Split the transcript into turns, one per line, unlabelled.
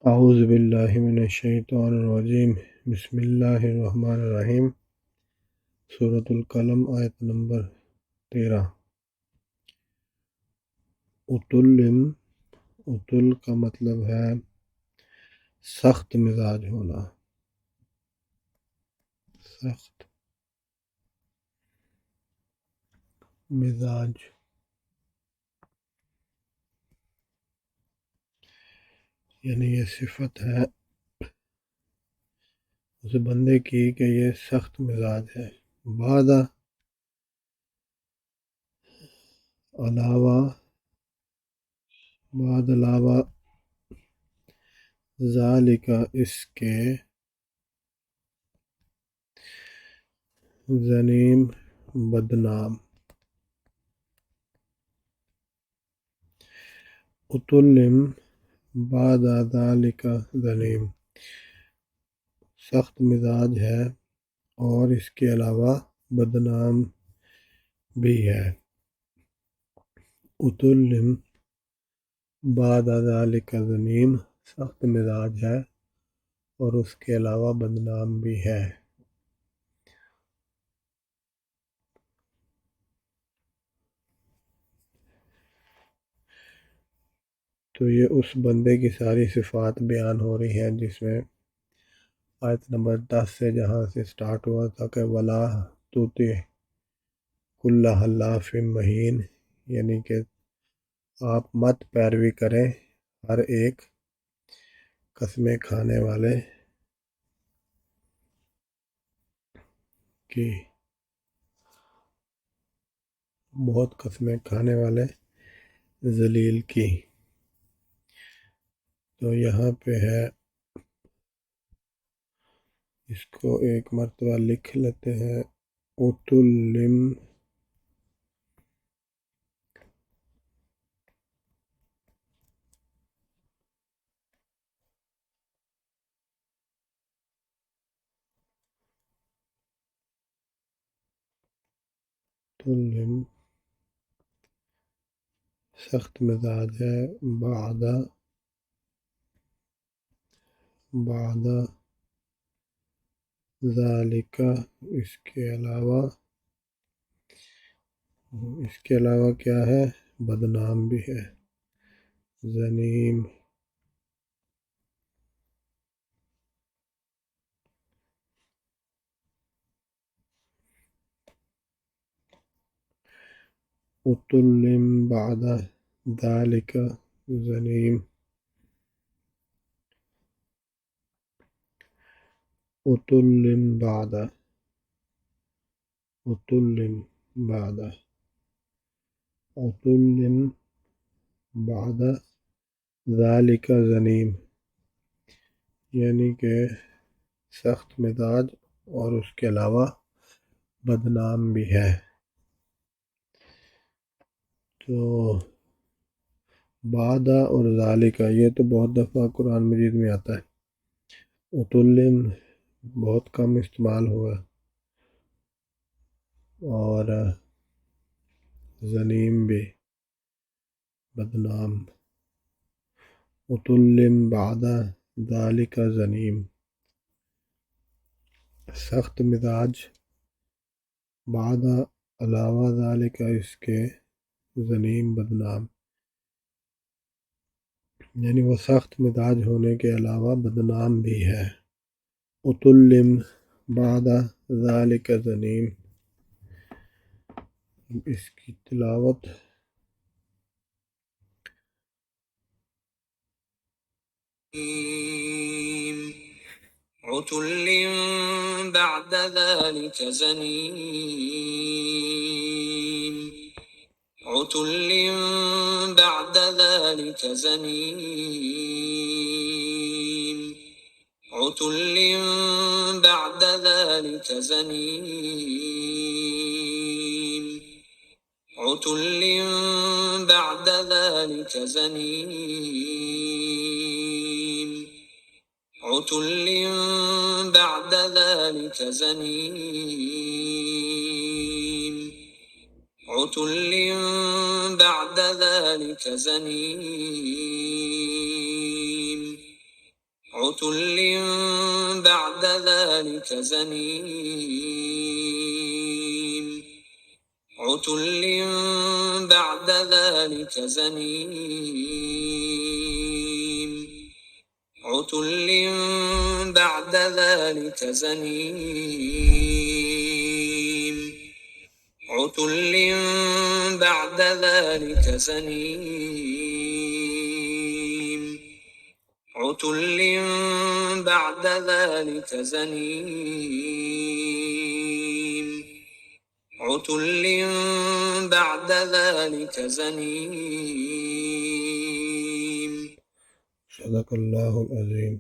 اعوذ باللہ من الشیطان الرجیم، بسم اللہ الرحمن الرحیم۔ سورۃ القلم، آیت نمبر 13۔ اتلم، اتل کا مطلب ہے سخت مزاج ہونا، سخت مزاج، یعنی یہ صفت ہے اس بندے کی کہ یہ سخت مزاج ہے۔ بعد علاوہ ذالک اس کے، زنیم بدنام، اتلم بعد ذالک زنیم سخت مزاج ہے اور اس کے علاوہ بدنام بھی ہے۔ اتلم بعد ذالک زنیم سخت مزاج ہے اور اس کے علاوہ بدنام بھی ہے۔ تو یہ اس بندے کی ساری صفات بیان ہو رہی ہیں جس میں آیت نمبر 10 سے جہاں سے سٹارٹ ہوا تھا کہ ولا تطع کل حلاف مہین، یعنی کہ آپ مت پیروی کریں ہر ایک قسمیں کھانے والے کی، بہت قسمیں کھانے والے ذلیل کی۔ تو یہاں پہ ہے، اس کو ایک مرتبہ لکھ لیتے ہیں۔ اتلم اتلم سخت مزاج ہے، بعد ذالک اس کے علاوہ کیا ہے؟ بدنام بھی ہے، زنیم اتلم بعد ذالک زنیم، اتلم بعد ذالک زنیم، یعنی کہ سخت مزاج اور اس کے علاوہ بدنام بھی ہے۔ تو بعد اور ذالک یہ تو بہت دفعہ قرآن مجید میں آتا ہے، اتلم بہت کم استعمال ہوا اور زنیم بھی، بدنام۔ اتلم بعد ذالک زنیم سخت مزاج، بعد علاوہ ذالک اس کے، زنیم بدنام، یعنی وہ سخت مزاج ہونے کے علاوہ بدنام بھی ہے۔ اتلم بعد ذالک زنیم، اس کی تلاوت
عتل بعد ذلك زنيم، عتل بعد ذلك زنيم، عتل بعد ذلك زنيم، عتل بعد ذلك زنيم، عتل بعد ذلك زنيم، عتل بعد ذلك زنيم، عتل بعد ذلك زنيم عتل بعد ذلك زنيم عتل بعد ذلك زنيم عتل بعد ذلك زنيم عتل بعد ذلك زنيم عتل بعد ذلك زنيم
صدق اللہ العظیم.